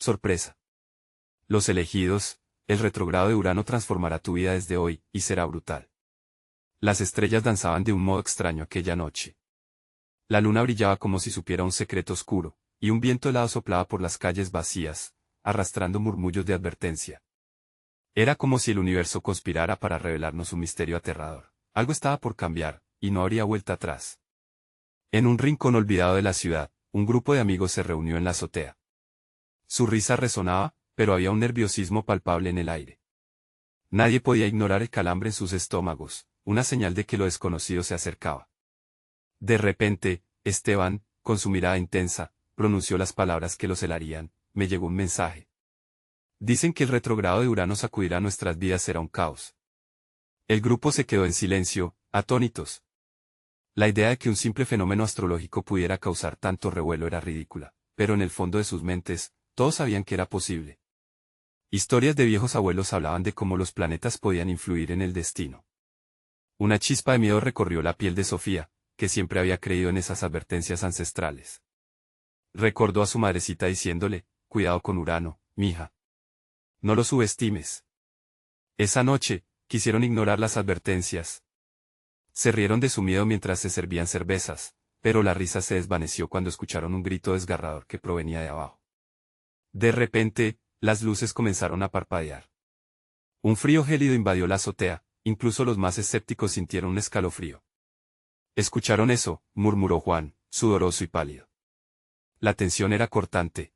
sorpresa. Los elegidos, el retrogrado de Urano transformará tu vida desde hoy, y será brutal. Las estrellas danzaban de un modo extraño aquella noche. La luna brillaba como si supiera un secreto oscuro, y un viento helado soplaba por las calles vacías, arrastrando murmullos de advertencia. Era como si el universo conspirara para revelarnos un misterio aterrador. Algo estaba por cambiar, y no habría vuelta atrás. En un rincón olvidado de la ciudad, un grupo de amigos se reunió en la azotea. Su risa resonaba, pero había un nerviosismo palpable en el aire. Nadie podía ignorar el calambre en sus estómagos, una señal de que lo desconocido se acercaba. De repente, Esteban, con su mirada intensa, pronunció las palabras que los helarían. Me llegó un mensaje. Dicen que el retrogrado de Urano sacudirá nuestras vidas, será un caos. El grupo se quedó en silencio, atónitos. La idea de que un simple fenómeno astrológico pudiera causar tanto revuelo era ridícula, pero en el fondo de sus mentes, todos sabían que era posible. Historias de viejos abuelos hablaban de cómo los planetas podían influir en el destino. Una chispa de miedo recorrió la piel de Sofía, que siempre había creído en esas advertencias ancestrales. Recordó a su madrecita diciéndole, cuidado con Urano, mija. No lo subestimes. Esa noche, quisieron ignorar las advertencias. Se rieron de su miedo mientras se servían cervezas, pero la risa se desvaneció cuando escucharon un grito desgarrador que provenía de abajo. De repente, las luces comenzaron a parpadear. Un frío gélido invadió la azotea, incluso los más escépticos sintieron un escalofrío. ¿Escucharon eso?, murmuró Juan, sudoroso y pálido. La tensión era cortante.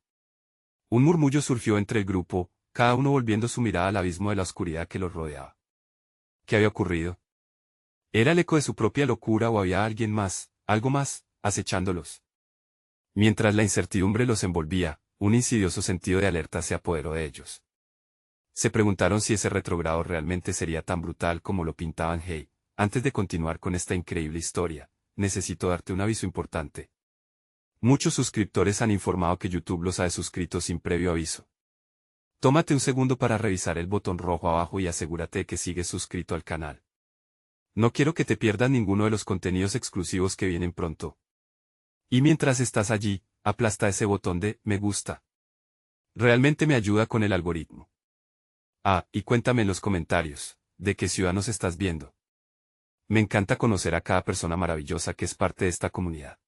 Un murmullo surgió entre el grupo, cada uno volviendo su mirada al abismo de la oscuridad que los rodeaba. ¿Qué había ocurrido? ¿Era el eco de su propia locura o había alguien más, algo más, acechándolos? Mientras la incertidumbre los envolvía, un insidioso sentido de alerta se apoderó de ellos. Se preguntaron si ese retrogrado realmente sería tan brutal como lo pintaban. Hey, antes de continuar con esta increíble historia, necesito darte un aviso importante. Muchos suscriptores han informado que YouTube los ha desuscrito sin previo aviso. Tómate un segundo para revisar el botón rojo abajo y asegúrate de que sigues suscrito al canal. No quiero que te pierdas ninguno de los contenidos exclusivos que vienen pronto. Y mientras estás allí, aplasta ese botón de me gusta. Realmente me ayuda con el algoritmo. Ah, y cuéntame en los comentarios, ¿de qué ciudad nos estás viendo? Me encanta conocer a cada persona maravillosa que es parte de esta comunidad.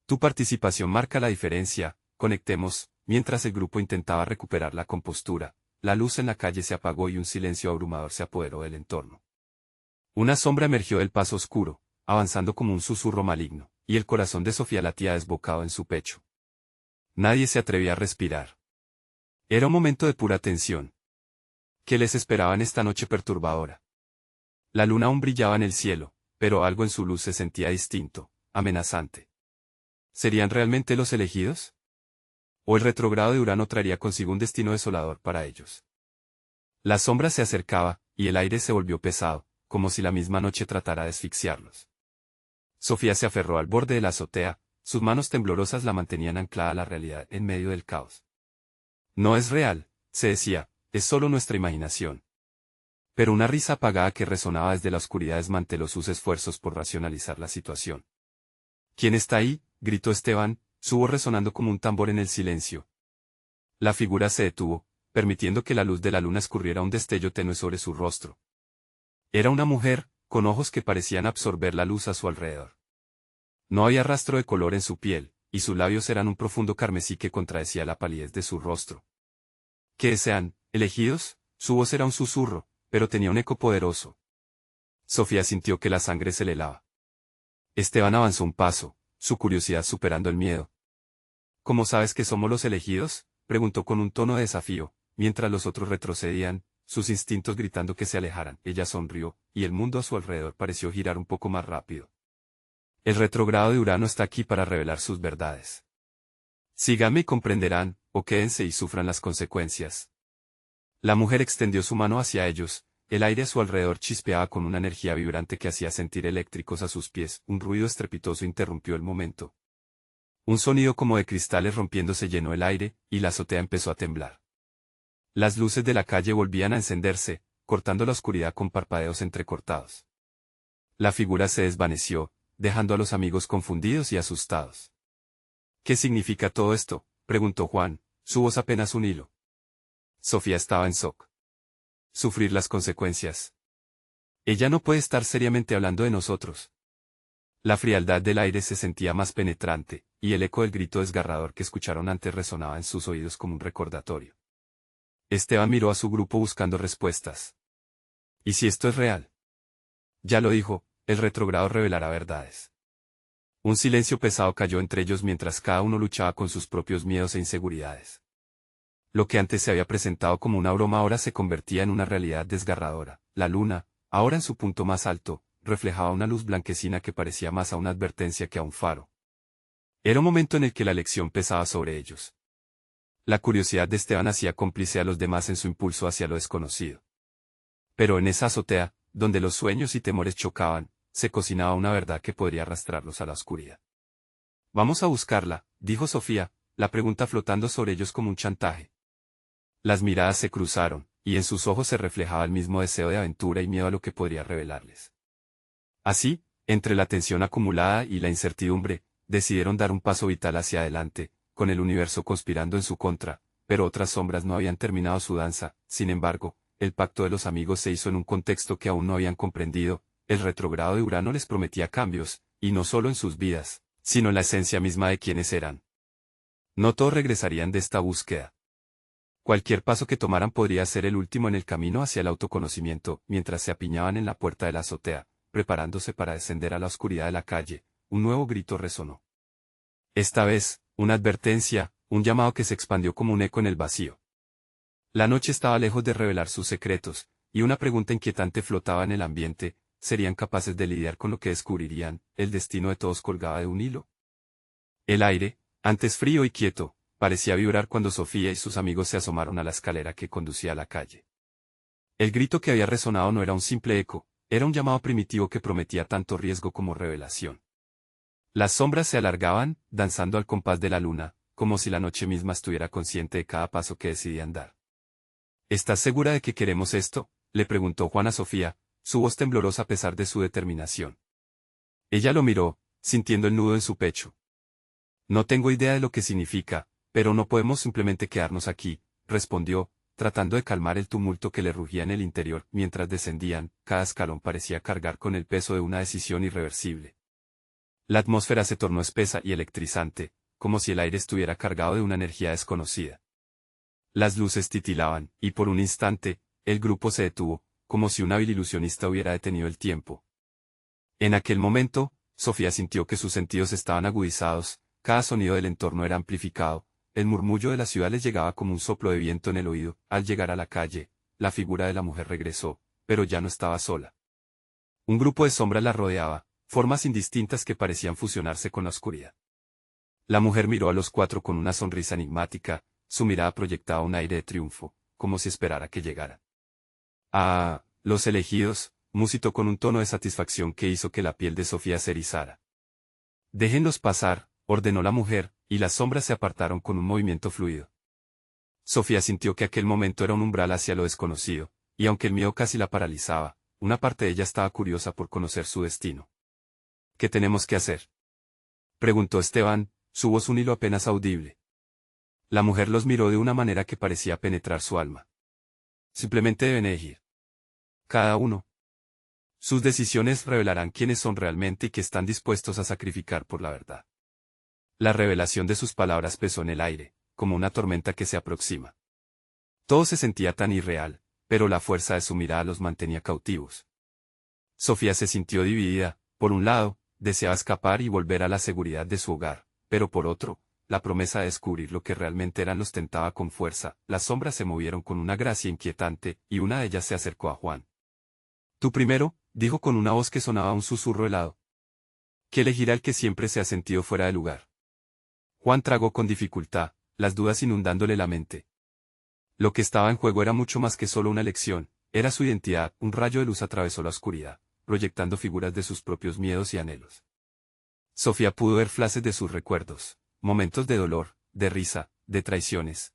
Tu participación marca la diferencia. Conectemos. Mientras el grupo intentaba recuperar la compostura, la luz en la calle se apagó y un silencio abrumador se apoderó del entorno. Una sombra emergió del paso oscuro, avanzando como un susurro maligno, y el corazón de Sofía latía desbocado en su pecho. Nadie se atrevía a respirar. Era un momento de pura tensión. ¿Qué les esperaba en esta noche perturbadora? La luna aún brillaba en el cielo, pero algo en su luz se sentía distinto, amenazante. ¿Serían realmente los elegidos? ¿O el retrogrado de Urano traería consigo un destino desolador para ellos? La sombra se acercaba, y el aire se volvió pesado, como si la misma noche tratara de asfixiarlos. Sofía se aferró al borde de la azotea, sus manos temblorosas la mantenían anclada a la realidad en medio del caos. No es real, se decía, es solo nuestra imaginación. Pero una risa apagada que resonaba desde la oscuridad desmanteló sus esfuerzos por racionalizar la situación. ¿Quién está ahí?, gritó Esteban, su voz resonando como un tambor en el silencio. La figura se detuvo, permitiendo que la luz de la luna escurriera un destello tenue sobre su rostro. Era una mujer, con ojos que parecían absorber la luz a su alrededor. No había rastro de color en su piel, y sus labios eran un profundo carmesí que contradecía la palidez de su rostro. ¿Qué desean, elegidos? Su voz era un susurro, pero tenía un eco poderoso. Sofía sintió que la sangre se le helaba. Esteban avanzó un paso, su curiosidad superando el miedo. ¿Cómo sabes que somos los elegidos?, preguntó con un tono de desafío, mientras los otros retrocedían, sus instintos gritando que se alejaran. Ella sonrió, y el mundo a su alrededor pareció girar un poco más rápido. El retrogrado de Urano está aquí para revelar sus verdades. Síganme y comprenderán, o quédense y sufran las consecuencias. La mujer extendió su mano hacia ellos, el aire a su alrededor chispeaba con una energía vibrante que hacía sentir eléctricos a sus pies. Un ruido estrepitoso interrumpió el momento. Un sonido como de cristales rompiéndose llenó el aire, y la azotea empezó a temblar. Las luces de la calle volvían a encenderse, cortando la oscuridad con parpadeos entrecortados. La figura se desvaneció, dejando a los amigos confundidos y asustados. ¿Qué significa todo esto?, preguntó Juan, Su voz apenas un hilo. Sofía estaba en shock. Sufrir las consecuencias. Ella no puede estar seriamente hablando de nosotros. La frialdad del aire se sentía más penetrante, y el eco del grito desgarrador que escucharon antes resonaba en sus oídos como un recordatorio. Esteban miró a su grupo buscando respuestas. ¿Y si esto es real? Ya lo dijo, el retrógrado revelará verdades. Un silencio pesado cayó entre ellos mientras cada uno luchaba con sus propios miedos e inseguridades. Lo que antes se había presentado como una broma ahora se convertía en una realidad desgarradora. La luna, ahora en su punto más alto, reflejaba una luz blanquecina que parecía más a una advertencia que a un faro. Era un momento en el que la lección pesaba sobre ellos. La curiosidad de Esteban hacía cómplice a los demás en su impulso hacia lo desconocido. Pero en esa azotea, donde los sueños y temores chocaban, se cocinaba una verdad que podría arrastrarlos a la oscuridad. Vamos a buscarla, dijo Sofía, la pregunta flotando sobre ellos como un chantaje. Las miradas se cruzaron, y en sus ojos se reflejaba el mismo deseo de aventura y miedo a lo que podría revelarles. Así, entre la tensión acumulada y la incertidumbre, decidieron dar un paso vital hacia adelante, con el universo conspirando en su contra, pero otras sombras no habían terminado su danza. Sin embargo, el pacto de los amigos se hizo en un contexto que aún no habían comprendido. El retrógrado de Urano les prometía cambios, y no solo en sus vidas, sino en la esencia misma de quienes eran. No todos regresarían de esta búsqueda. Cualquier paso que tomaran podría ser el último en el camino hacia el autoconocimiento. Mientras se apiñaban en la puerta de la azotea, preparándose para descender a la oscuridad de la calle, un nuevo grito resonó. Esta vez, una advertencia, un llamado que se expandió como un eco en el vacío. La noche estaba lejos de revelar sus secretos, y una pregunta inquietante flotaba en el ambiente: ¿serían capaces de lidiar con lo que descubrirían? El destino de todos colgaba de un hilo. El aire, antes frío y quieto, parecía vibrar cuando Sofía y sus amigos se asomaron a la escalera que conducía a la calle. El grito que había resonado no era un simple eco, era un llamado primitivo que prometía tanto riesgo como revelación. Las sombras se alargaban, danzando al compás de la luna, como si la noche misma estuviera consciente de cada paso que decidían dar. ¿Estás segura de que queremos esto?, le preguntó Juan a Sofía, su voz temblorosa a pesar de su determinación. Ella lo miró, sintiendo el nudo en su pecho. No tengo idea de lo que significa, pero no podemos simplemente quedarnos aquí, respondió, tratando de calmar el tumulto que le rugía en el interior. Mientras descendían, cada escalón parecía cargar con el peso de una decisión irreversible. La atmósfera se tornó espesa y electrizante, como si el aire estuviera cargado de una energía desconocida. Las luces titilaban, y por un instante, el grupo se detuvo, como si un hábil ilusionista hubiera detenido el tiempo. En aquel momento, Sofía sintió que sus sentidos estaban agudizados, cada sonido del entorno era amplificado, el murmullo de la ciudad les llegaba como un soplo de viento en el oído. Al llegar a la calle, la figura de la mujer regresó, pero ya no estaba sola. Un grupo de sombras la rodeaba, formas indistintas que parecían fusionarse con la oscuridad. La mujer miró a los cuatro con una sonrisa enigmática, su mirada proyectaba un aire de triunfo, como si esperara que llegaran. «Ah, los elegidos», musitó con un tono de satisfacción que hizo que la piel de Sofía se erizara. «Déjenlos pasar», ordenó la mujer, y las sombras se apartaron con un movimiento fluido. Sofía sintió que aquel momento era un umbral hacia lo desconocido, y aunque el miedo casi la paralizaba, una parte de ella estaba curiosa por conocer su destino. «¿Qué tenemos que hacer?», preguntó Esteban, su voz un hilo apenas audible. La mujer los miró de una manera que parecía penetrar su alma. «Simplemente deben elegir. Cada uno. Sus decisiones revelarán quiénes son realmente y qué están dispuestos a sacrificar por la verdad». La revelación de sus palabras pesó en el aire, como una tormenta que se aproxima. Todo se sentía tan irreal, pero la fuerza de su mirada los mantenía cautivos. Sofía se sintió dividida. Por un lado, deseaba escapar y volver a la seguridad de su hogar, pero por otro, la promesa de descubrir lo que realmente eran los tentaba con fuerza. Las sombras se movieron con una gracia inquietante, y una de ellas se acercó a Juan. «Tú primero», dijo con una voz que sonaba un susurro helado. «¿Qué elegirá el que siempre se ha sentido fuera de lugar?». Juan tragó con dificultad, las dudas inundándole la mente. Lo que estaba en juego era mucho más que solo una elección, era su identidad. Un rayo de luz atravesó la oscuridad, proyectando figuras de sus propios miedos y anhelos. Sofía pudo ver flashes de sus recuerdos, momentos de dolor, de risa, de traiciones.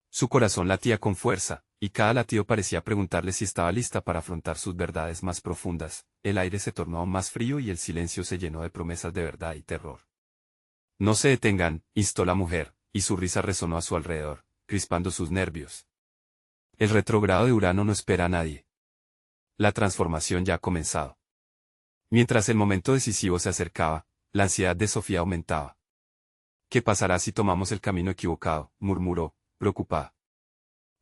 Su corazón latía con fuerza, y cada latido parecía preguntarle si estaba lista para afrontar sus verdades más profundas. El aire se tornó aún más frío y el silencio se llenó de promesas de verdad y terror. «No se detengan», instó la mujer, y su risa resonó a su alrededor, crispando sus nervios. El retrógrado de Urano no espera a nadie. La transformación ya ha comenzado. Mientras el momento decisivo se acercaba, la ansiedad de Sofía aumentaba. ¿Qué pasará si tomamos el camino equivocado?, murmuró, preocupada.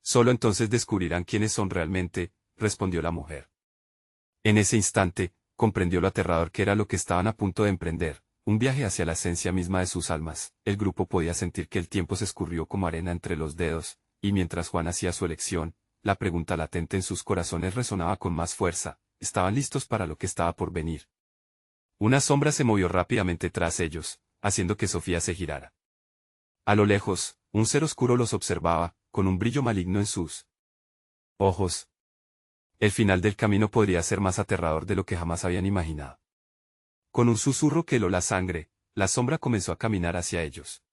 Solo entonces descubrirán quiénes son realmente, respondió la mujer. En ese instante, comprendió lo aterrador que era lo que estaban a punto de emprender, un viaje hacia la esencia misma de sus almas. El grupo podía sentir que el tiempo se escurrió como arena entre los dedos, y mientras Juan hacía su elección, la pregunta latente en sus corazones resonaba con más fuerza. Estaban listos para lo que estaba por venir. Una sombra se movió rápidamente tras ellos, haciendo que Sofía se girara. A lo lejos, un ser oscuro los observaba, con un brillo maligno en sus ojos. El final del camino podría ser más aterrador de lo que jamás habían imaginado. Con un susurro que heló la sangre, la sombra comenzó a caminar hacia ellos.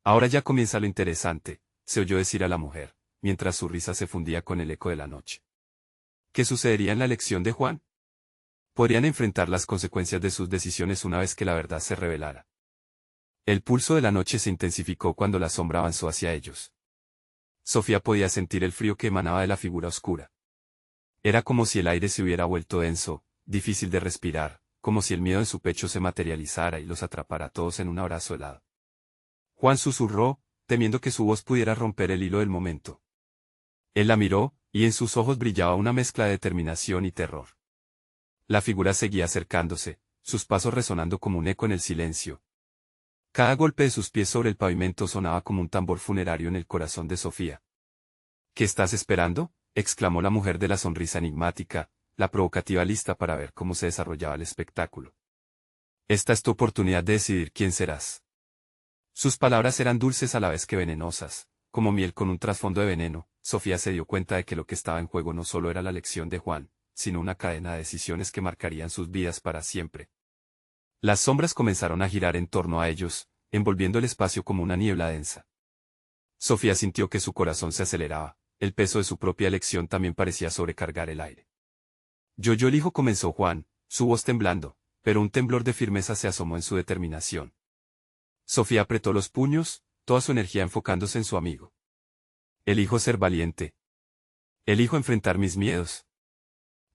Ahora ya comienza lo interesante, se oyó decir a la mujer, mientras su risa se fundía con el eco de la noche. ¿Qué sucedería en la elección de Juan? Podrían enfrentar las consecuencias de sus decisiones una vez que la verdad se revelara. El pulso de la noche se intensificó cuando la sombra avanzó hacia ellos. Sofía podía sentir el frío que emanaba de la figura oscura. Era como si el aire se hubiera vuelto denso, difícil de respirar, como si el miedo en su pecho se materializara y los atrapara a todos en un abrazo helado. Juan susurró, temiendo que su voz pudiera romper el hilo del momento. Él la miró, y en sus ojos brillaba una mezcla de determinación y terror. La figura seguía acercándose, sus pasos resonando como un eco en el silencio. Cada golpe de sus pies sobre el pavimento sonaba como un tambor funerario en el corazón de Sofía. ¿Qué estás esperando?, exclamó la mujer de la sonrisa enigmática, la provocativa lista para ver cómo se desarrollaba el espectáculo. Esta es tu oportunidad de decidir quién serás. Sus palabras eran dulces a la vez que venenosas, como miel con un trasfondo de veneno. Sofía se dio cuenta de que lo que estaba en juego no solo era la elección de Juan, sino una cadena de decisiones que marcarían sus vidas para siempre. Las sombras comenzaron a girar en torno a ellos, envolviendo el espacio como una niebla densa. Sofía sintió que su corazón se aceleraba, el peso de su propia elección también parecía sobrecargar el aire. Yo elijo, comenzó Juan, su voz temblando, pero un temblor de firmeza se asomó en su determinación. Sofía apretó los puños, toda su energía enfocándose en su amigo. Elijo ser valiente. Elijo enfrentar mis miedos.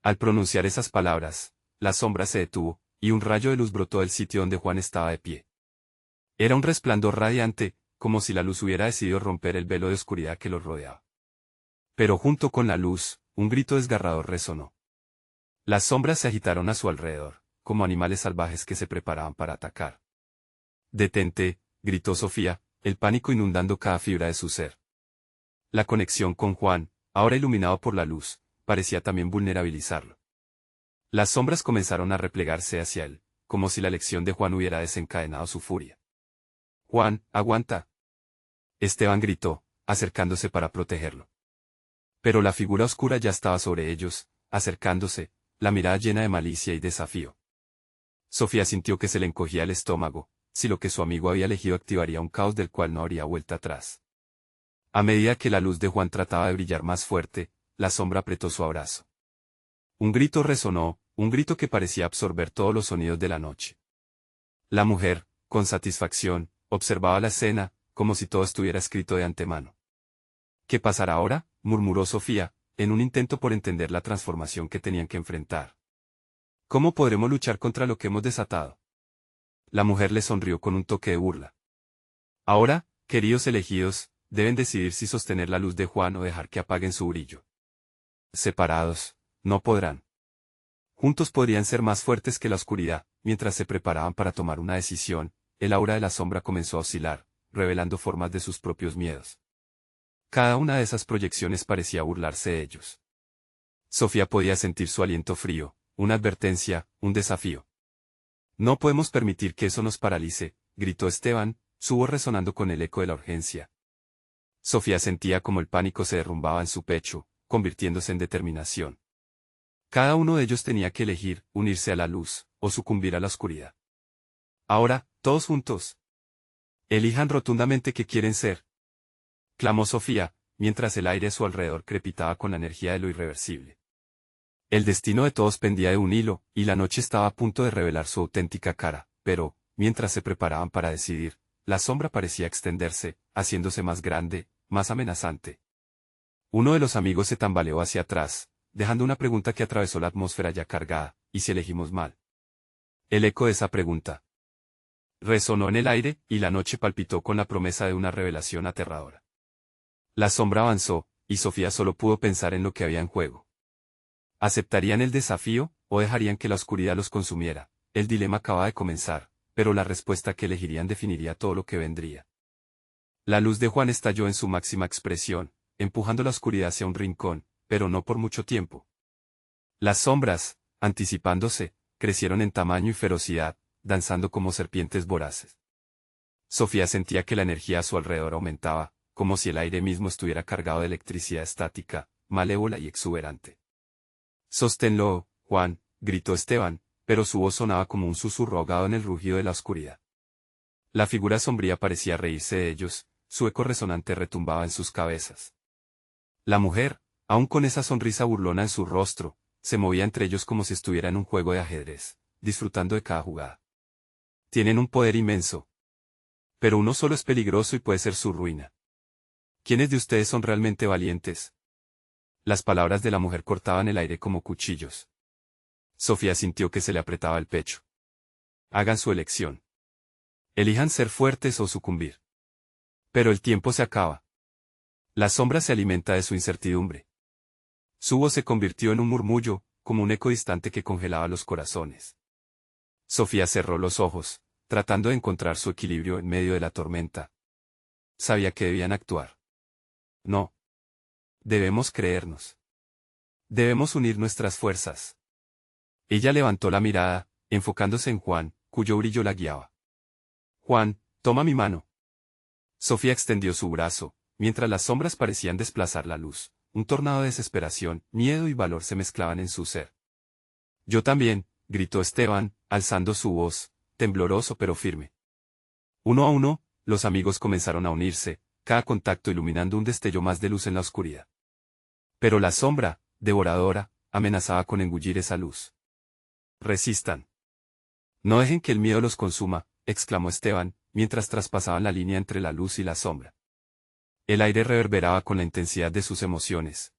Al pronunciar esas palabras, la sombra se detuvo, y un rayo de luz brotó del sitio donde Juan estaba de pie. Era un resplandor radiante, como si la luz hubiera decidido romper el velo de oscuridad que los rodeaba. Pero junto con la luz, un grito desgarrador resonó. Las sombras se agitaron a su alrededor, como animales salvajes que se preparaban para atacar. «Detente», gritó Sofía, el pánico inundando cada fibra de su ser. La conexión con Juan, ahora iluminado por la luz, parecía también vulnerabilizarlo. Las sombras comenzaron a replegarse hacia él, como si la elección de Juan hubiera desencadenado su furia. «Juan, aguanta». Esteban gritó, acercándose para protegerlo. Pero la figura oscura ya estaba sobre ellos, acercándose, la mirada llena de malicia y desafío. Sofía sintió que se le encogía el estómago, si lo que su amigo había elegido activaría un caos del cual no habría vuelta atrás. A medida que la luz de Juan trataba de brillar más fuerte, la sombra apretó su abrazo. Un grito resonó, un grito que parecía absorber todos los sonidos de la noche. La mujer, con satisfacción, observaba la escena, como si todo estuviera escrito de antemano. «¿Qué pasará ahora?», murmuró Sofía, en un intento por entender la transformación que tenían que enfrentar. «¿Cómo podremos luchar contra lo que hemos desatado?». La mujer le sonrió con un toque de burla. «Ahora, queridos elegidos, deben decidir si sostener la luz de Juan o dejar que apaguen su brillo. Separados, no podrán. Juntos podrían ser más fuertes que la oscuridad». Mientras se preparaban para tomar una decisión, el aura de la sombra comenzó a oscilar, revelando formas de sus propios miedos. Cada una de esas proyecciones parecía burlarse de ellos. Sofía podía sentir su aliento frío, una advertencia, un desafío. «No podemos permitir que eso nos paralice», gritó Esteban, su voz resonando con el eco de la urgencia. Sofía sentía como el pánico se derrumbaba en su pecho, convirtiéndose en determinación. Cada uno de ellos tenía que elegir, unirse a la luz, o sucumbir a la oscuridad. «Ahora, todos juntos. Elijan rotundamente qué quieren ser», clamó Sofía, mientras el aire a su alrededor crepitaba con la energía de lo irreversible. El destino de todos pendía de un hilo, y la noche estaba a punto de revelar su auténtica cara, pero, mientras se preparaban para decidir, la sombra parecía extenderse, haciéndose más grande, más amenazante. Uno de los amigos se tambaleó hacia atrás, dejando una pregunta que atravesó la atmósfera ya cargada: ¿y si elegimos mal? El eco de esa pregunta resonó en el aire, y la noche palpitó con la promesa de una revelación aterradora. La sombra avanzó, y Sofía solo pudo pensar en lo que había en juego. ¿Aceptarían el desafío, o dejarían que la oscuridad los consumiera? El dilema acababa de comenzar, pero la respuesta que elegirían definiría todo lo que vendría. La luz de Juan estalló en su máxima expresión, empujando la oscuridad hacia un rincón, pero no por mucho tiempo. Las sombras, anticipándose, crecieron en tamaño y ferocidad, danzando como serpientes voraces. Sofía sentía que la energía a su alrededor aumentaba, como si el aire mismo estuviera cargado de electricidad estática, malévola y exuberante. «Sosténlo, Juan», gritó Esteban, pero su voz sonaba como un susurro ahogado en el rugido de la oscuridad. La figura sombría parecía reírse de ellos, su eco resonante retumbaba en sus cabezas. La mujer, aun con esa sonrisa burlona en su rostro, se movía entre ellos como si estuviera en un juego de ajedrez, disfrutando de cada jugada. Tienen un poder inmenso. Pero uno solo es peligroso y puede ser su ruina. ¿Quiénes de ustedes son realmente valientes? Las palabras de la mujer cortaban el aire como cuchillos. Sofía sintió que se le apretaba el pecho. Hagan su elección. Elijan ser fuertes o sucumbir. Pero el tiempo se acaba. La sombra se alimenta de su incertidumbre. Su voz se convirtió en un murmullo, como un eco distante que congelaba los corazones. Sofía cerró los ojos, tratando de encontrar su equilibrio en medio de la tormenta. Sabía que debían actuar. No. Debemos creernos. Debemos unir nuestras fuerzas. Ella levantó la mirada, enfocándose en Juan, cuyo brillo la guiaba. Juan, toma mi mano. Sofía extendió su brazo, mientras las sombras parecían desplazar la luz. Un tornado de desesperación, miedo y valor se mezclaban en su ser. Yo también, gritó Esteban, alzando su voz, tembloroso pero firme. Uno a uno, los amigos comenzaron a unirse, cada contacto iluminando un destello más de luz en la oscuridad. Pero la sombra, devoradora, amenazaba con engullir esa luz. Resistan. No dejen que el miedo los consuma, exclamó Esteban, mientras traspasaban la línea entre la luz y la sombra. El aire reverberaba con la intensidad de sus emociones.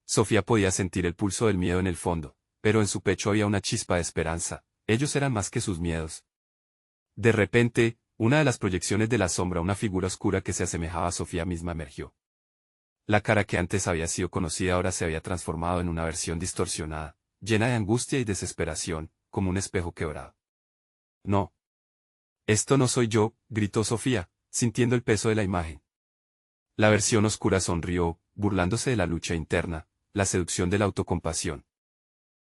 Sofía podía sentir el pulso del miedo en el fondo, pero en su pecho había una chispa de esperanza. Ellos eran más que sus miedos. De repente, una de las proyecciones de la sombra, una figura oscura que se asemejaba a Sofía misma, emergió. La cara que antes había sido conocida ahora se había transformado en una versión distorsionada, llena de angustia y desesperación, como un espejo quebrado. No. Esto no soy yo, gritó Sofía, sintiendo el peso de la imagen. La versión oscura sonrió, burlándose de la lucha interna, la seducción de la autocompasión.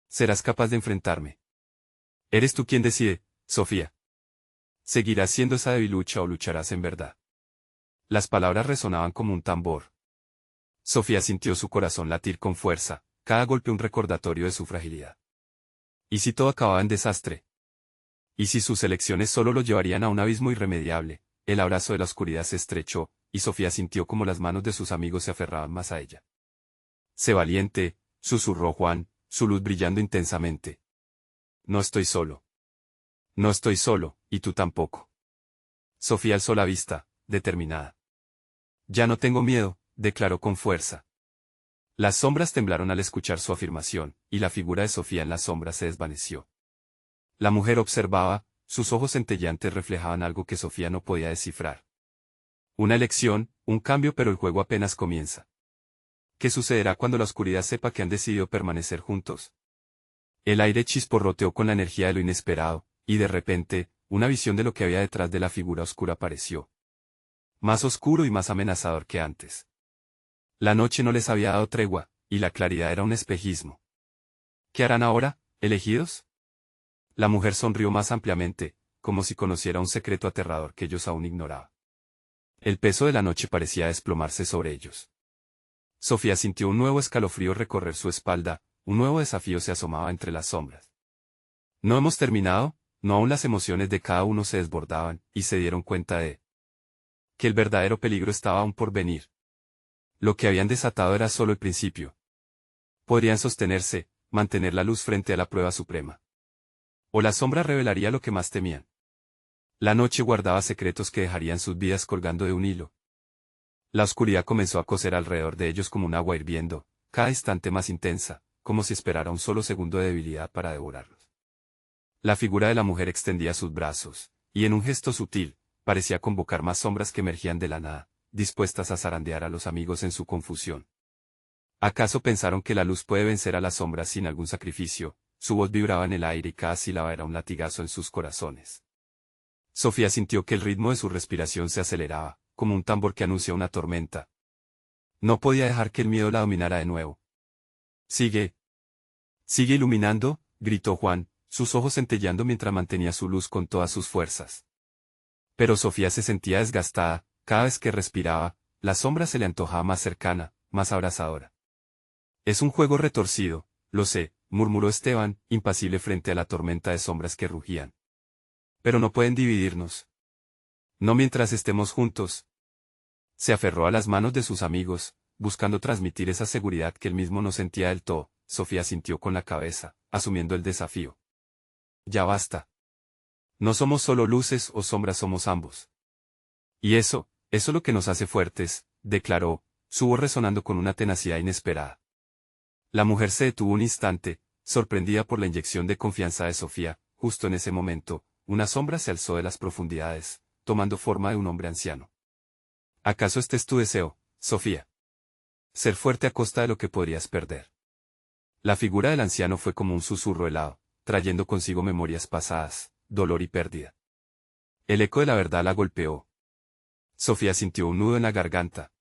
¿Serás capaz de enfrentarme? Eres tú quien decide, Sofía. ¿Seguirás siendo esa debilucha o lucharás en verdad? Las palabras resonaban como un tambor. Sofía sintió su corazón latir con fuerza, cada golpe un recordatorio de su fragilidad. ¿Y si todo acababa en desastre? ¿Y si sus elecciones solo lo llevarían a un abismo irremediable? El abrazo de la oscuridad se estrechó, y Sofía sintió como las manos de sus amigos se aferraban más a ella. Sé valiente, susurró Juan, su luz brillando intensamente. No estoy solo. No estoy solo, y tú tampoco. Sofía alzó la vista, determinada. Ya no tengo miedo, declaró con fuerza. Las sombras temblaron al escuchar su afirmación, y la figura de Sofía en la sombra se desvaneció. La mujer observaba, sus ojos centelleantes reflejaban algo que Sofía no podía descifrar. Una elección, un cambio, pero el juego apenas comienza. ¿Qué sucederá cuando la oscuridad sepa que han decidido permanecer juntos? El aire chisporroteó con la energía de lo inesperado, y de repente, una visión de lo que había detrás de la figura oscura apareció. Más oscuro y más amenazador que antes. La noche no les había dado tregua, y la claridad era un espejismo. ¿Qué harán ahora, elegidos? La mujer sonrió más ampliamente, como si conociera un secreto aterrador que ellos aún ignoraban. El peso de la noche parecía desplomarse sobre ellos. Sofía sintió un nuevo escalofrío recorrer su espalda, un nuevo desafío se asomaba entre las sombras. No hemos terminado, no aún las emociones de cada uno se desbordaban, y se dieron cuenta de que el verdadero peligro estaba aún por venir. Lo que habían desatado era solo el principio. Podrían sostenerse, mantener la luz frente a la prueba suprema. O la sombra revelaría lo que más temían. La noche guardaba secretos que dejarían sus vidas colgando de un hilo. La oscuridad comenzó a coser alrededor de ellos como un agua hirviendo, cada instante más intensa, como si esperara un solo segundo de debilidad para devorarlos. La figura de la mujer extendía sus brazos, y en un gesto sutil, parecía convocar más sombras que emergían de la nada, dispuestas a zarandear a los amigos en su confusión. ¿Acaso pensaron que la luz puede vencer a las sombras sin algún sacrificio? Su voz vibraba en el aire y cada sílaba era un latigazo en sus corazones. Sofía sintió que el ritmo de su respiración se aceleraba, como un tambor que anuncia una tormenta. No podía dejar que el miedo la dominara de nuevo. «Sigue. Sigue iluminando», gritó Juan, sus ojos centelleando mientras mantenía su luz con todas sus fuerzas. Pero Sofía se sentía desgastada, cada vez que respiraba, la sombra se le antojaba más cercana, más abrazadora. «Es un juego retorcido, lo sé», murmuró Esteban, impasible frente a la tormenta de sombras que rugían. «Pero no pueden dividirnos. No mientras estemos juntos». Se aferró a las manos de sus amigos, buscando transmitir esa seguridad que él mismo no sentía del todo. Sofía sintió con la cabeza, asumiendo el desafío. «Ya basta. No somos solo luces o sombras, somos ambos. Y eso es lo que nos hace fuertes», declaró, su voz resonando con una tenacidad inesperada. La mujer se detuvo un instante, sorprendida por la inyección de confianza de Sofía. Justo en ese momento, una sombra se alzó de las profundidades, tomando forma de un hombre anciano. «¿Acaso este es tu deseo, Sofía? Ser fuerte a costa de lo que podrías perder». La figura del anciano fue como un susurro helado, trayendo consigo memorias pasadas, dolor y pérdida. El eco de la verdad la golpeó. Sofía sintió un nudo en la garganta.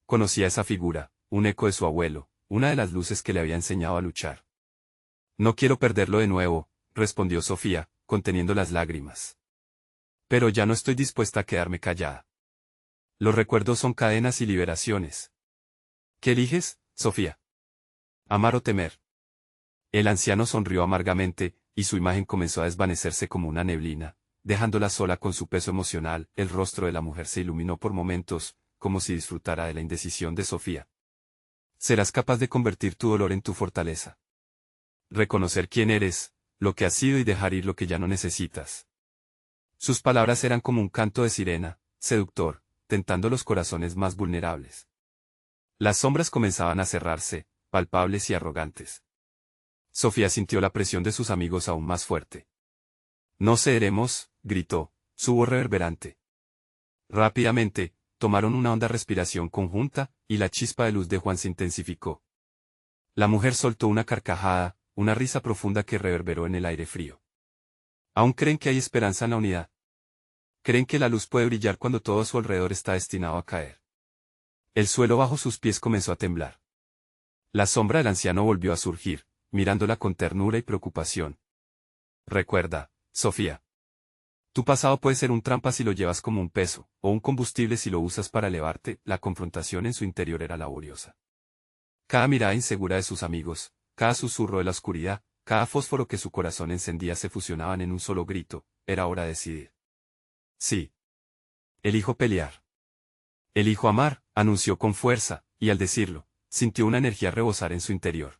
Conocía esa figura, un eco de su abuelo, una de las luces que le había enseñado a luchar. «No quiero perderlo de nuevo», respondió Sofía, conteniendo las lágrimas. «Pero ya no estoy dispuesta a quedarme callada. Los recuerdos son cadenas y liberaciones». «¿Qué eliges, Sofía? ¿Amar o temer?». El anciano sonrió amargamente, y su imagen comenzó a desvanecerse como una neblina, dejándola sola con su peso emocional. El rostro de la mujer se iluminó por momentos, como si disfrutara de la indecisión de Sofía. «Serás capaz de convertir tu dolor en tu fortaleza. Reconocer quién eres, lo que has sido y dejar ir lo que ya no necesitas». Sus palabras eran como un canto de sirena, seductor, tentando los corazones más vulnerables. Las sombras comenzaban a cerrarse, palpables y arrogantes. Sofía sintió la presión de sus amigos aún más fuerte. «No cederemos», gritó, su voz reverberante. Rápidamente, tomaron una honda respiración conjunta, y la chispa de luz de Juan se intensificó. La mujer soltó una carcajada, una risa profunda que reverberó en el aire frío. «¿Aún creen que hay esperanza en la unidad? ¿Creen que la luz puede brillar cuando todo a su alrededor está destinado a caer?». El suelo bajo sus pies comenzó a temblar. La sombra del anciano volvió a surgir, mirándola con ternura y preocupación. «Recuerda, Sofía. Tu pasado puede ser un trampa si lo llevas como un peso, o un combustible si lo usas para elevarte». La confrontación en su interior era laboriosa. Cada mirada insegura de sus amigos, cada susurro de la oscuridad, cada fósforo que su corazón encendía se fusionaban en un solo grito. Era hora de decidir. «Sí. Elijo pelear. Elijo amar», anunció con fuerza, y al decirlo, sintió una energía rebosar en su interior.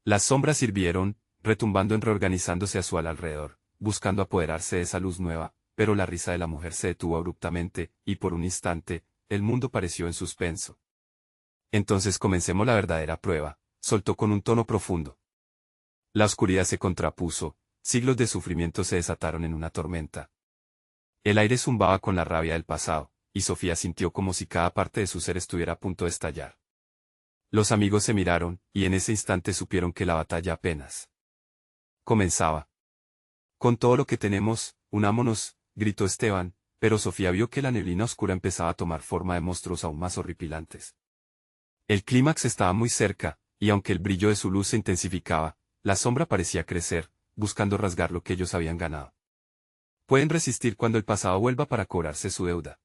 Las sombras hirvieron, retumbando en reorganizándose a su alrededor, buscando apoderarse de esa luz nueva, pero la risa de la mujer se detuvo abruptamente, y por un instante, el mundo pareció en suspenso. «Entonces comencemos la verdadera prueba», soltó con un tono profundo. La oscuridad se contrapuso, siglos de sufrimiento se desataron en una tormenta. El aire zumbaba con la rabia del pasado, y Sofía sintió como si cada parte de su ser estuviera a punto de estallar. Los amigos se miraron, y en ese instante supieron que la batalla apenas comenzaba. «Con todo lo que tenemos, unámonos», gritó Esteban, pero Sofía vio que la neblina oscura empezaba a tomar forma de monstruos aún más horripilantes. El clímax estaba muy cerca, y aunque el brillo de su luz se intensificaba, la sombra parecía crecer, buscando rasgar lo que ellos habían ganado. «Pueden resistir cuando el pasado vuelva para cobrarse su deuda»,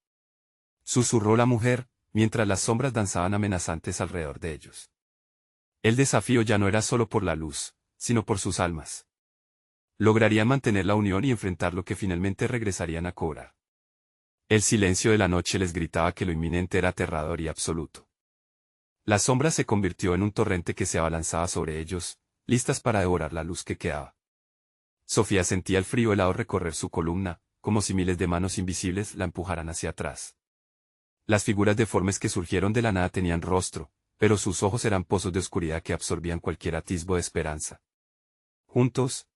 susurró la mujer, mientras las sombras danzaban amenazantes alrededor de ellos. El desafío ya no era solo por la luz, sino por sus almas. Lograrían mantener la unión y enfrentar lo que finalmente regresarían a cobrar. El silencio de la noche les gritaba que lo inminente era aterrador y absoluto. La sombra se convirtió en un torrente que se abalanzaba sobre ellos, listas para devorar la luz que quedaba. Sofía sentía el frío helado recorrer su columna, como si miles de manos invisibles la empujaran hacia atrás. Las figuras deformes que surgieron de la nada tenían rostro, pero sus ojos eran pozos de oscuridad que absorbían cualquier atisbo de esperanza. Juntos.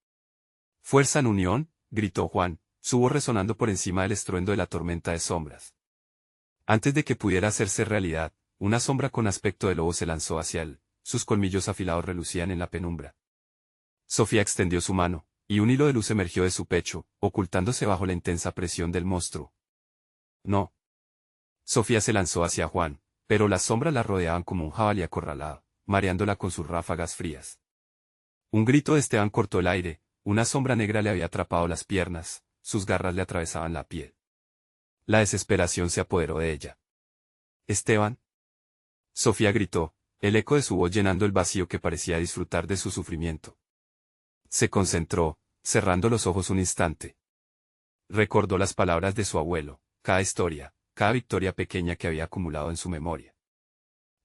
Fuerza en unión, gritó Juan, su voz resonando por encima del estruendo de la tormenta de sombras. Antes de que pudiera hacerse realidad, una sombra con aspecto de lobo se lanzó hacia él, sus colmillos afilados relucían en la penumbra. Sofía extendió su mano, y un hilo de luz emergió de su pecho, ocultándose bajo la intensa presión del monstruo. No. Sofía se lanzó hacia Juan, pero las sombras la rodeaban como un jabalí acorralado, mareándola con sus ráfagas frías. Un grito de Esteban cortó el aire, una sombra negra le había atrapado las piernas, sus garras le atravesaban la piel. La desesperación se apoderó de ella. «Esteban». Sofía gritó, el eco de su voz llenando el vacío que parecía disfrutar de su sufrimiento. Se concentró, cerrando los ojos un instante. Recordó las palabras de su abuelo, cada historia, cada victoria pequeña que había acumulado en su memoria.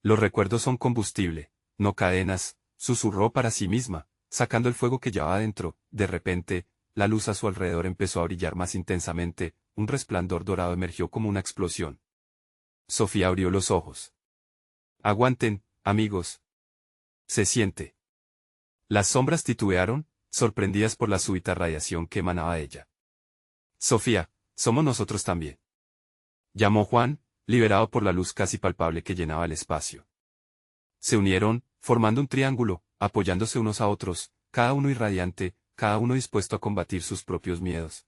Los recuerdos son combustible, no cadenas, susurró para sí misma, sacando el fuego que llevaba dentro. De repente, la luz a su alrededor empezó a brillar más intensamente, un resplandor dorado emergió como una explosión. Sofía abrió los ojos. «Aguanten, amigos». «Se siente». Las sombras titubearon, sorprendidas por la súbita radiación que emanaba de ella. «Sofía, somos nosotros también», llamó Juan, liberado por la luz casi palpable que llenaba el espacio. Se unieron, formando un triángulo, apoyándose unos a otros, cada uno irradiante, cada uno dispuesto a combatir sus propios miedos.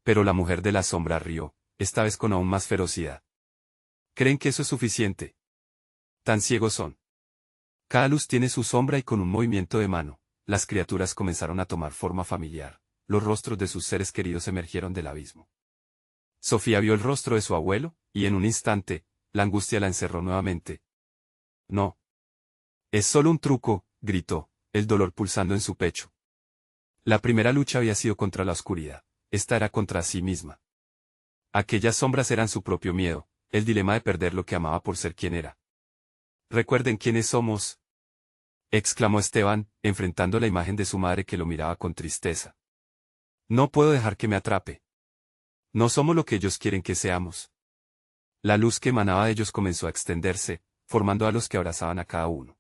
Pero la mujer de la sombra rió, esta vez con aún más ferocidad. ¿Creen que eso es suficiente? Tan ciegos son. Cada luz tiene su sombra y con un movimiento de mano, las criaturas comenzaron a tomar forma familiar, los rostros de sus seres queridos emergieron del abismo. Sofía vio el rostro de su abuelo, y en un instante, la angustia la encerró nuevamente. «No. Es solo un truco», gritó, el dolor pulsando en su pecho. La primera lucha había sido contra la oscuridad, esta era contra sí misma. Aquellas sombras eran su propio miedo, el dilema de perder lo que amaba por ser quien era. «Recuerden quiénes somos», exclamó Esteban, enfrentando la imagen de su madre que lo miraba con tristeza. «No puedo dejar que me atrape. No somos lo que ellos quieren que seamos». La luz que emanaba de ellos comenzó a extenderse, formando a los que abrazaban a cada uno.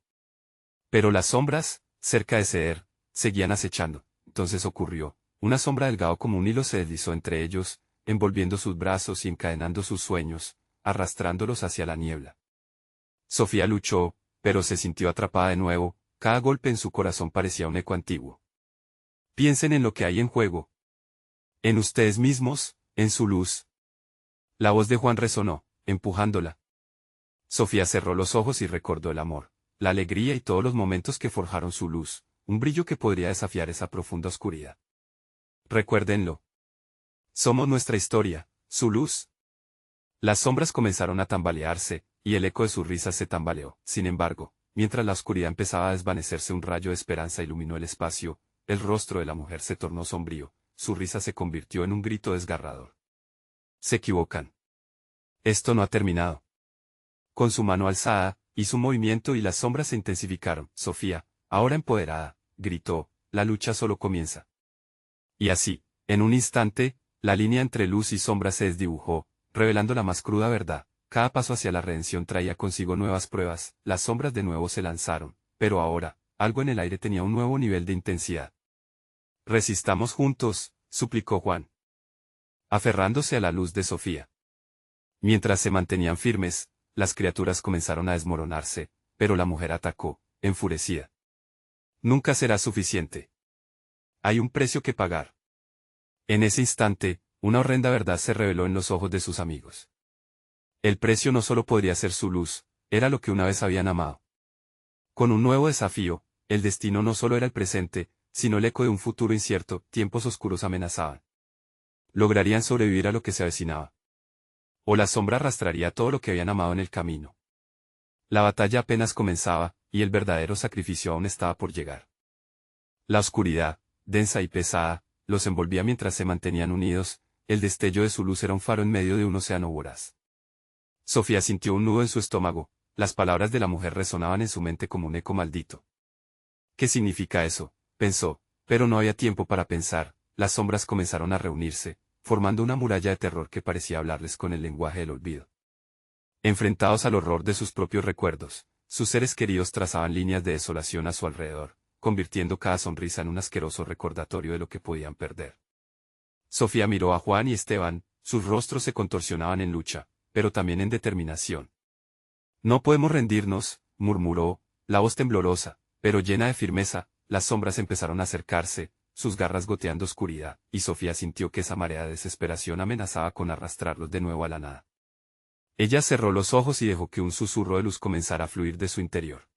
Pero las sombras, cerca de ceder, seguían acechando. Entonces ocurrió, una sombra delgado como un hilo se deslizó entre ellos, envolviendo sus brazos y encadenando sus sueños, arrastrándolos hacia la niebla. Sofía luchó, pero se sintió atrapada de nuevo, cada golpe en su corazón parecía un eco antiguo. «Piensen en lo que hay en juego. En ustedes mismos, en su luz». La voz de Juan resonó, empujándola. Sofía cerró los ojos y recordó el amor, la alegría y todos los momentos que forjaron su luz, un brillo que podría desafiar esa profunda oscuridad. Recuérdenlo. Somos nuestra historia, su luz. Las sombras comenzaron a tambalearse, y el eco de sus risas se tambaleó. Sin embargo, mientras la oscuridad empezaba a desvanecerse, un rayo de esperanza iluminó el espacio, el rostro de la mujer se tornó sombrío, su risa se convirtió en un grito desgarrador. «Se equivocan. Esto no ha terminado». Con su mano alzada, hizo un movimiento y las sombras se intensificaron. «Sofía, ahora empoderada», gritó, «la lucha solo comienza». Y así, en un instante, la línea entre luz y sombra se desdibujó, revelando la más cruda verdad. Cada paso hacia la redención traía consigo nuevas pruebas, las sombras de nuevo se lanzaron, pero ahora, algo en el aire tenía un nuevo nivel de intensidad. «Resistamos juntos», suplicó Juan, aferrándose a la luz de Sofía. Mientras se mantenían firmes, las criaturas comenzaron a desmoronarse, pero la mujer atacó, enfurecida. «Nunca será suficiente. Hay un precio que pagar». En ese instante, una horrenda verdad se reveló en los ojos de sus amigos. El precio no solo podría ser su luz, era lo que una vez habían amado. Con un nuevo desafío, el destino no solo era el presente, sino el eco de un futuro incierto. Tiempos oscuros amenazaban. ¿Lograrían sobrevivir a lo que se avecinaba? ¿O la sombra arrastraría todo lo que habían amado en el camino? La batalla apenas comenzaba, y el verdadero sacrificio aún estaba por llegar. La oscuridad, densa y pesada, los envolvía mientras se mantenían unidos, el destello de su luz era un faro en medio de un océano voraz. Sofía sintió un nudo en su estómago, las palabras de la mujer resonaban en su mente como un eco maldito. «¿Qué significa eso?», pensó, pero no había tiempo para pensar, las sombras comenzaron a reunirse, formando una muralla de terror que parecía hablarles con el lenguaje del olvido. Enfrentados al horror de sus propios recuerdos, sus seres queridos trazaban líneas de desolación a su alrededor, convirtiendo cada sonrisa en un asqueroso recordatorio de lo que podían perder. Sofía miró a Juan y Esteban, sus rostros se contorsionaban en lucha, pero también en determinación. No podemos rendirnos, murmuró, la voz temblorosa, pero llena de firmeza. Las sombras empezaron a acercarse, sus garras goteando oscuridad, y Sofía sintió que esa marea de desesperación amenazaba con arrastrarlos de nuevo a la nada. Ella cerró los ojos y dejó que un susurro de luz comenzara a fluir de su interior.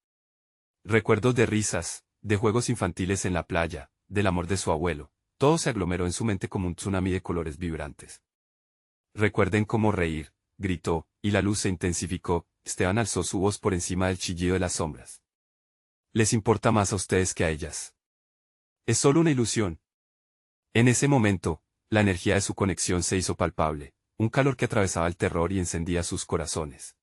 Recuerdos de risas, de juegos infantiles en la playa, del amor de su abuelo, todo se aglomeró en su mente como un tsunami de colores vibrantes. Recuerden cómo reír, gritó, y la luz se intensificó. Esteban alzó su voz por encima del chillido de las sombras. Les importa más a ustedes que a ellas. Es solo una ilusión. En ese momento, la energía de su conexión se hizo palpable, un calor que atravesaba el terror y encendía sus corazones.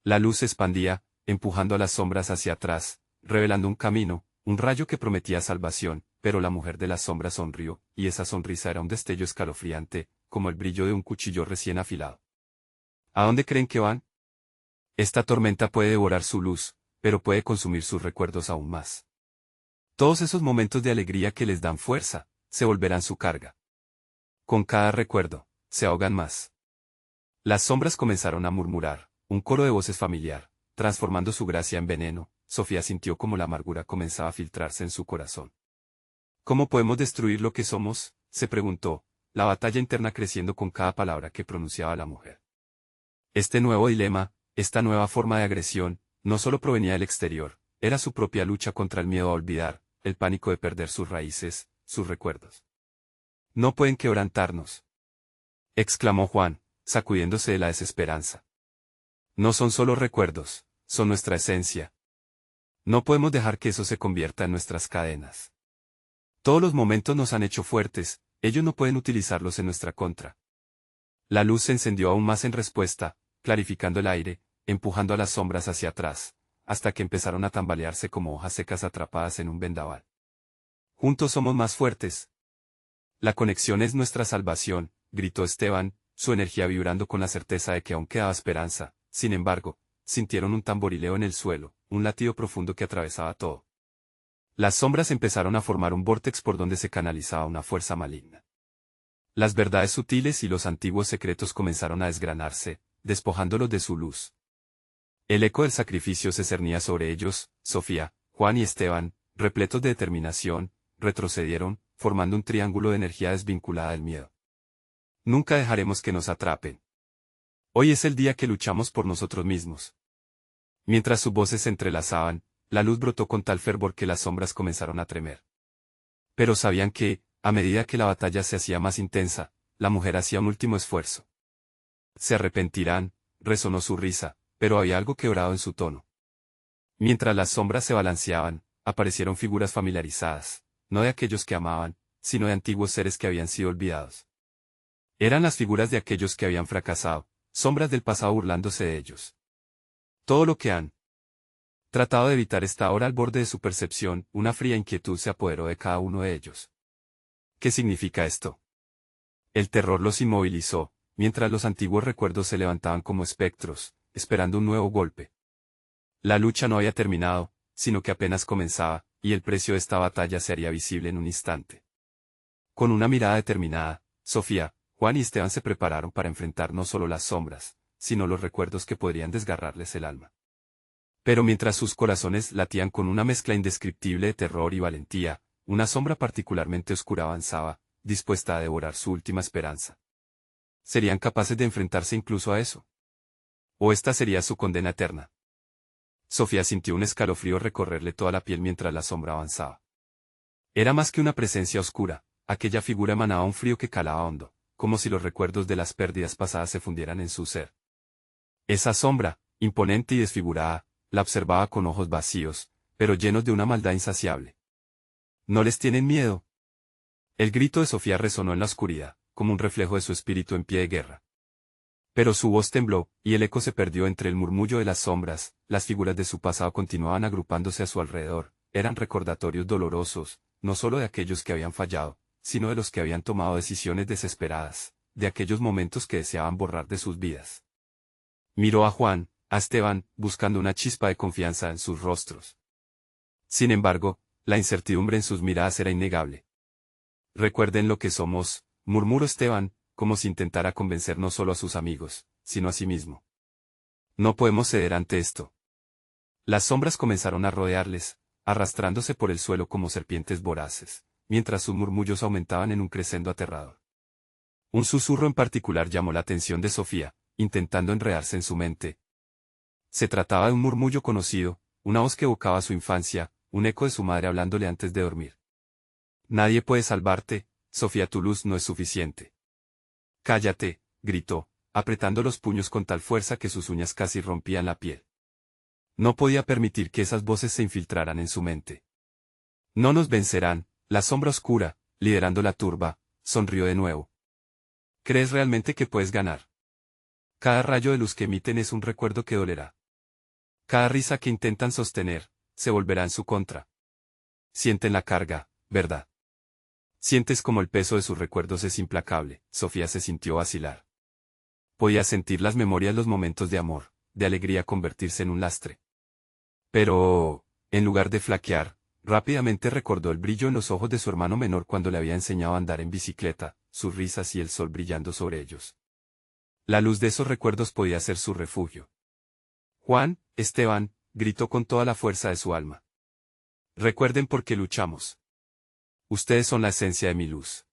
La luz se expandía, empujando a las sombras hacia atrás, revelando un camino, un rayo que prometía salvación, pero la mujer de las sombras sonrió, y esa sonrisa era un destello escalofriante, como el brillo de un cuchillo recién afilado. ¿A dónde creen que van? Esta tormenta puede devorar su luz, pero puede consumir sus recuerdos aún más. Todos esos momentos de alegría que les dan fuerza, se volverán su carga. Con cada recuerdo, se ahogan más. Las sombras comenzaron a murmurar, un coro de voces familiar, transformando su gracia en veneno. Sofía sintió como la amargura comenzaba a filtrarse en su corazón. ¿Cómo podemos destruir lo que somos?, se preguntó, la batalla interna creciendo con cada palabra que pronunciaba la mujer. Este nuevo dilema, esta nueva forma de agresión, no solo provenía del exterior, era su propia lucha contra el miedo a olvidar, el pánico de perder sus raíces, sus recuerdos. No pueden quebrantarnos, exclamó Juan, sacudiéndose de la desesperanza. No son solo recuerdos, son nuestra esencia. No podemos dejar que eso se convierta en nuestras cadenas. Todos los momentos nos han hecho fuertes, ellos no pueden utilizarlos en nuestra contra. La luz se encendió aún más en respuesta, clarificando el aire, empujando a las sombras hacia atrás, hasta que empezaron a tambalearse como hojas secas atrapadas en un vendaval. Juntos somos más fuertes. La conexión es nuestra salvación, gritó Esteban, su energía vibrando con la certeza de que aún quedaba esperanza. Sin embargo, sintieron un tamborileo en el suelo, un latido profundo que atravesaba todo. Las sombras empezaron a formar un vórtex por donde se canalizaba una fuerza maligna. Las verdades sutiles y los antiguos secretos comenzaron a desgranarse, despojándolos de su luz. El eco del sacrificio se cernía sobre ellos. Sofía, Juan y Esteban, repletos de determinación, retrocedieron, formando un triángulo de energía desvinculada del miedo. Nunca dejaremos que nos atrapen. Hoy es el día que luchamos por nosotros mismos. Mientras sus voces se entrelazaban, la luz brotó con tal fervor que las sombras comenzaron a tremer. Pero sabían que, a medida que la batalla se hacía más intensa, la mujer hacía un último esfuerzo. Se arrepentirán, resonó su risa, pero había algo quebrado en su tono. Mientras las sombras se balanceaban, aparecieron figuras familiarizadas, no de aquellos que amaban, sino de antiguos seres que habían sido olvidados. Eran las figuras de aquellos que habían fracasado, sombras del pasado burlándose de ellos. Todo lo que han tratado de evitar está ahora al borde de su percepción. Una fría inquietud se apoderó de cada uno de ellos. ¿Qué significa esto? El terror los inmovilizó, mientras los antiguos recuerdos se levantaban como espectros, esperando un nuevo golpe. La lucha no había terminado, sino que apenas comenzaba, y el precio de esta batalla se haría visible en un instante. Con una mirada determinada, Sofía, Juan y Esteban se prepararon para enfrentar no solo las sombras, sino los recuerdos que podrían desgarrarles el alma. Pero mientras sus corazones latían con una mezcla indescriptible de terror y valentía, una sombra particularmente oscura avanzaba, dispuesta a devorar su última esperanza. ¿Serían capaces de enfrentarse incluso a eso? ¿O esta sería su condena eterna? Sofía sintió un escalofrío recorrerle toda la piel mientras la sombra avanzaba. Era más que una presencia oscura, aquella figura emanaba un frío que calaba hondo, como si los recuerdos de las pérdidas pasadas se fundieran en su ser. Esa sombra, imponente y desfigurada, la observaba con ojos vacíos, pero llenos de una maldad insaciable. ¿No les tienen miedo? El grito de Sofía resonó en la oscuridad, como un reflejo de su espíritu en pie de guerra. Pero su voz tembló, y el eco se perdió entre el murmullo de las sombras. Las figuras de su pasado continuaban agrupándose a su alrededor, eran recordatorios dolorosos, no solo de aquellos que habían fallado, sino de los que habían tomado decisiones desesperadas, de aquellos momentos que deseaban borrar de sus vidas. Miró a Juan, a Esteban, buscando una chispa de confianza en sus rostros. Sin embargo, la incertidumbre en sus miradas era innegable. Recuerden lo que somos, murmuró Esteban, como si intentara convencer no solo a sus amigos, sino a sí mismo. No podemos ceder ante esto. Las sombras comenzaron a rodearles, arrastrándose por el suelo como serpientes voraces, mientras sus murmullos aumentaban en un crescendo aterrador. Un susurro en particular llamó la atención de Sofía, intentando enredarse en su mente. Se trataba de un murmullo conocido, una voz que evocaba su infancia, un eco de su madre hablándole antes de dormir. Nadie puede salvarte, Sofía, tu luz no es suficiente. Cállate, gritó, apretando los puños con tal fuerza que sus uñas casi rompían la piel. No podía permitir que esas voces se infiltraran en su mente. No nos vencerán, la sombra oscura, liderando la turba, sonrió de nuevo. ¿Crees realmente que puedes ganar? Cada rayo de luz que emiten es un recuerdo que dolerá. Cada risa que intentan sostener, se volverá en su contra. Sienten la carga, ¿verdad? Sientes como el peso de sus recuerdos es implacable. Sofía se sintió vacilar. Podía sentir las memorias, los momentos de amor, de alegría convertirse en un lastre. Pero, en lugar de flaquear, rápidamente recordó el brillo en los ojos de su hermano menor cuando le había enseñado a andar en bicicleta, sus risas y el sol brillando sobre ellos. La luz de esos recuerdos podía ser su refugio. Juan, Esteban, gritó con toda la fuerza de su alma. Recuerden por qué luchamos. Ustedes son la esencia de mi luz.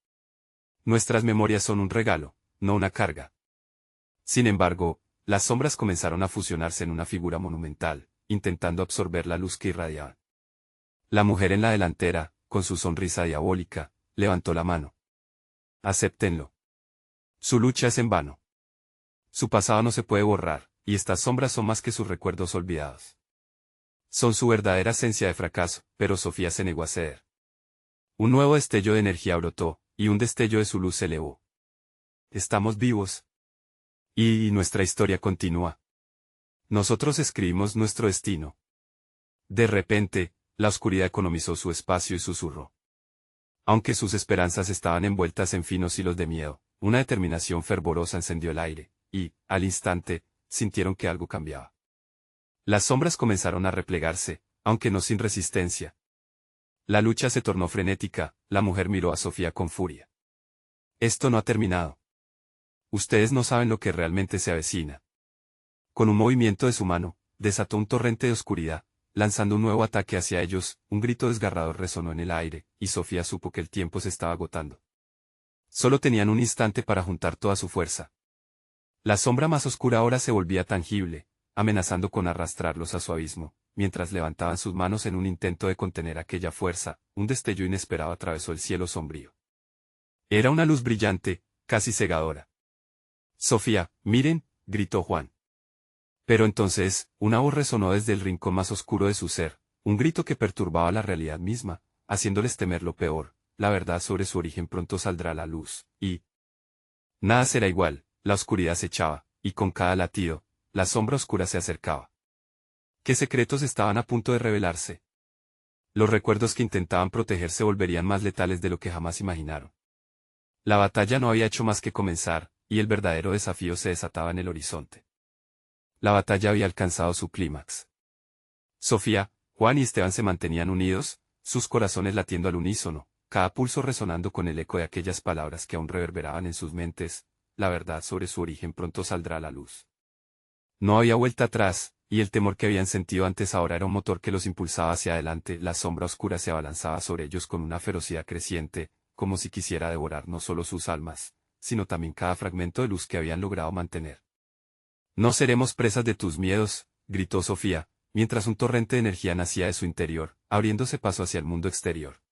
Nuestras memorias son un regalo, no una carga. Sin embargo, las sombras comenzaron a fusionarse en una figura monumental, intentando absorber la luz que irradiaban. La mujer en la delantera, con su sonrisa diabólica, levantó la mano. Acéptenlo. Su lucha es en vano. Su pasado no se puede borrar, y estas sombras son más que sus recuerdos olvidados. Son su verdadera esencia de fracaso, pero Sofía se negó a ceder. Un nuevo destello de energía brotó, y un destello de su luz se elevó. Estamos vivos. Y nuestra historia continúa. Nosotros escribimos nuestro destino. De repente, la oscuridad economizó su espacio y susurró. Aunque sus esperanzas estaban envueltas en finos hilos de miedo, una determinación fervorosa encendió el aire, y, al instante, sintieron que algo cambiaba. Las sombras comenzaron a replegarse, aunque no sin resistencia. La lucha se tornó frenética, la mujer miró a Sofía con furia. Esto no ha terminado. Ustedes no saben lo que realmente se avecina. Con un movimiento de su mano, desató un torrente de oscuridad, lanzando un nuevo ataque hacia ellos, un grito desgarrador resonó en el aire, y Sofía supo que el tiempo se estaba agotando. Solo tenían un instante para juntar toda su fuerza. La sombra más oscura ahora se volvía tangible, amenazando con arrastrarlos a su abismo, mientras levantaban sus manos en un intento de contener aquella fuerza, un destello inesperado atravesó el cielo sombrío. Era una luz brillante, casi cegadora. Sofía, miren, gritó Juan. Pero entonces, una voz resonó desde el rincón más oscuro de su ser, un grito que perturbaba la realidad misma, haciéndoles temer lo peor, la verdad sobre su origen pronto saldrá a la luz, y... Nada será igual, la oscuridad se echaba, y con cada latido, la sombra oscura se acercaba. ¿Qué secretos estaban a punto de revelarse? Los recuerdos que intentaban proteger se volverían más letales de lo que jamás imaginaron. La batalla no había hecho más que comenzar, y el verdadero desafío se desataba en el horizonte. La batalla había alcanzado su clímax. Sofía, Juan y Esteban se mantenían unidos, sus corazones latiendo al unísono, cada pulso resonando con el eco de aquellas palabras que aún reverberaban en sus mentes, la verdad sobre su origen pronto saldrá a la luz. No había vuelta atrás, y el temor que habían sentido antes ahora era un motor que los impulsaba hacia adelante. La sombra oscura se abalanzaba sobre ellos con una ferocidad creciente, como si quisiera devorar no solo sus almas, sino también cada fragmento de luz que habían logrado mantener. No seremos presas de tus miedos, gritó Sofía, mientras un torrente de energía nacía de su interior, abriéndose paso hacia el mundo exterior.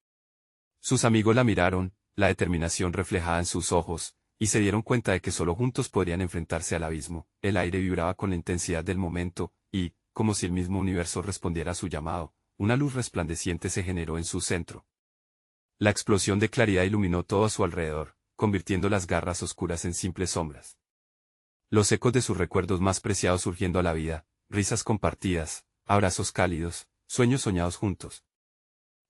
Sus amigos la miraron, la determinación reflejada en sus ojos, y se dieron cuenta de que solo juntos podrían enfrentarse al abismo. El aire vibraba con la intensidad del momento, y, como si el mismo universo respondiera a su llamado, una luz resplandeciente se generó en su centro. La explosión de claridad iluminó todo a su alrededor, convirtiendo las garras oscuras en simples sombras. Los ecos de sus recuerdos más preciados surgiendo a la vida, risas compartidas, abrazos cálidos, sueños soñados juntos.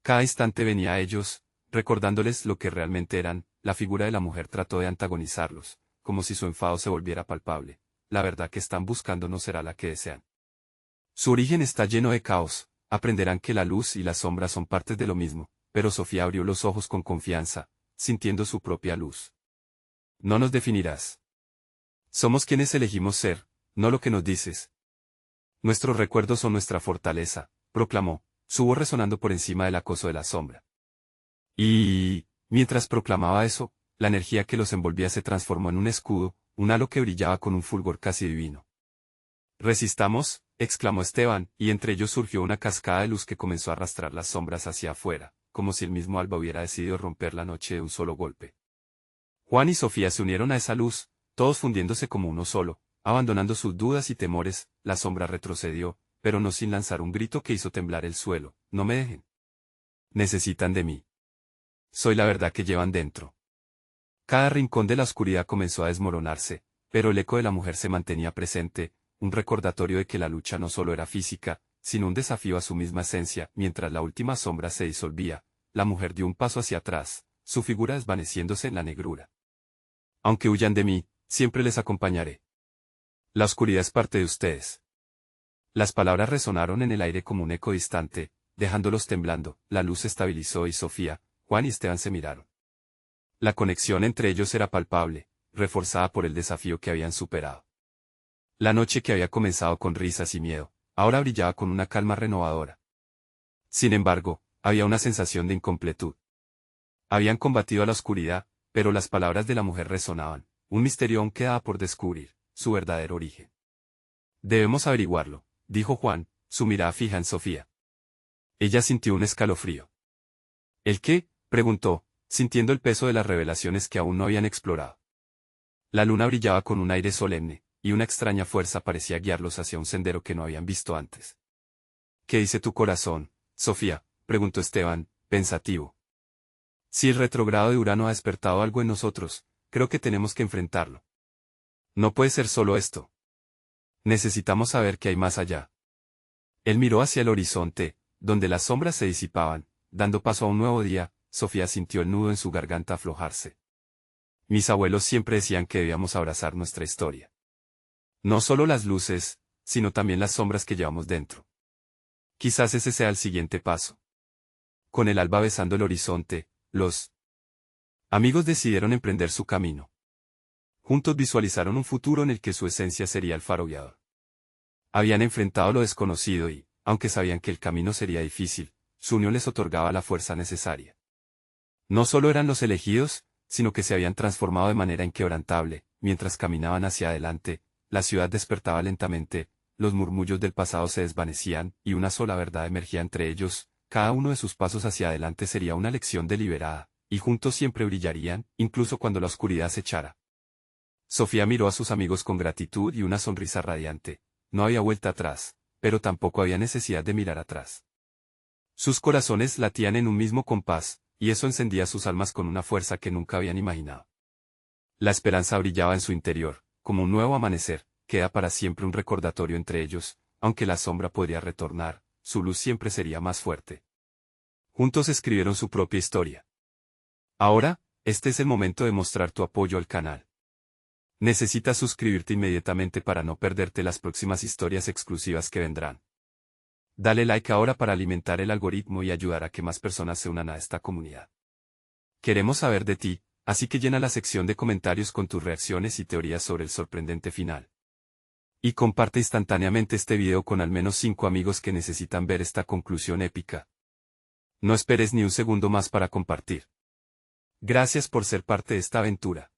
Cada instante venía a ellos, recordándoles lo que realmente eran. La figura de la mujer trató de antagonizarlos, como si su enfado se volviera palpable. La verdad que están buscando no será la que desean. Su origen está lleno de caos. Aprenderán que la luz y la sombra son partes de lo mismo, pero Sofía abrió los ojos con confianza, sintiendo su propia luz. No nos definirás. Somos quienes elegimos ser, no lo que nos dices. Nuestros recuerdos son nuestra fortaleza, proclamó, su voz resonando por encima del acoso de la sombra. Y, mientras proclamaba eso, la energía que los envolvía se transformó en un escudo, un halo que brillaba con un fulgor casi divino. Resistamos, exclamó Esteban, y entre ellos surgió una cascada de luz que comenzó a arrastrar las sombras hacia afuera, como si el mismo alba hubiera decidido romper la noche de un solo golpe. Juan y Sofía se unieron a esa luz, todos fundiéndose como uno solo, abandonando sus dudas y temores. La sombra retrocedió, pero no sin lanzar un grito que hizo temblar el suelo. No me dejen. Necesitan de mí. Soy la verdad que llevan dentro. Cada rincón de la oscuridad comenzó a desmoronarse, pero el eco de la mujer se mantenía presente, un recordatorio de que la lucha no solo era física, sino un desafío a su misma esencia. Mientras la última sombra se disolvía, la mujer dio un paso hacia atrás, su figura desvaneciéndose en la negrura. Aunque huyan de mí, siempre les acompañaré. La oscuridad es parte de ustedes. Las palabras resonaron en el aire como un eco distante, dejándolos temblando. La luz se estabilizó y Sofía, Juan y Esteban se miraron. La conexión entre ellos era palpable, reforzada por el desafío que habían superado. La noche que había comenzado con risas y miedo, ahora brillaba con una calma renovadora. Sin embargo, había una sensación de incompletud. Habían combatido a la oscuridad, pero las palabras de la mujer resonaban, un misterio aún quedaba por descubrir, su verdadero origen. Debemos averiguarlo, dijo Juan, su mirada fija en Sofía. Ella sintió un escalofrío. ¿El qué?, preguntó, sintiendo el peso de las revelaciones que aún no habían explorado. La luna brillaba con un aire solemne, y una extraña fuerza parecía guiarlos hacia un sendero que no habían visto antes. ¿Qué dice tu corazón, Sofía?, preguntó Esteban, pensativo. Si el retrógrado de Urano ha despertado algo en nosotros, creo que tenemos que enfrentarlo. No puede ser solo esto. Necesitamos saber qué hay más allá. Él miró hacia el horizonte, donde las sombras se disipaban, dando paso a un nuevo día. Sofía sintió el nudo en su garganta aflojarse. Mis abuelos siempre decían que debíamos abrazar nuestra historia. No solo las luces, sino también las sombras que llevamos dentro. Quizás ese sea el siguiente paso. Con el alba besando el horizonte, los amigos decidieron emprender su camino. Juntos visualizaron un futuro en el que su esencia sería el faro guiador. Habían enfrentado lo desconocido y, aunque sabían que el camino sería difícil, su unión les otorgaba la fuerza necesaria. No solo eran los elegidos, sino que se habían transformado de manera inquebrantable. Mientras caminaban hacia adelante, la ciudad despertaba lentamente, los murmullos del pasado se desvanecían, y una sola verdad emergía entre ellos. Cada uno de sus pasos hacia adelante sería una lección deliberada, y juntos siempre brillarían, incluso cuando la oscuridad se echara. Sofía miró a sus amigos con gratitud y una sonrisa radiante. No había vuelta atrás, pero tampoco había necesidad de mirar atrás. Sus corazones latían en un mismo compás, y eso encendía sus almas con una fuerza que nunca habían imaginado. La esperanza brillaba en su interior, como un nuevo amanecer. Queda para siempre un recordatorio entre ellos, aunque la sombra podría retornar, su luz siempre sería más fuerte. Juntos escribieron su propia historia. Ahora, este es el momento de mostrar tu apoyo al canal. Necesitas suscribirte inmediatamente para no perderte las próximas historias exclusivas que vendrán. Dale like ahora para alimentar el algoritmo y ayudar a que más personas se unan a esta comunidad. Queremos saber de ti, así que llena la sección de comentarios con tus reacciones y teorías sobre el sorprendente final. Y comparte instantáneamente este video con al menos 5 amigos que necesitan ver esta conclusión épica. No esperes ni un segundo más para compartir. Gracias por ser parte de esta aventura.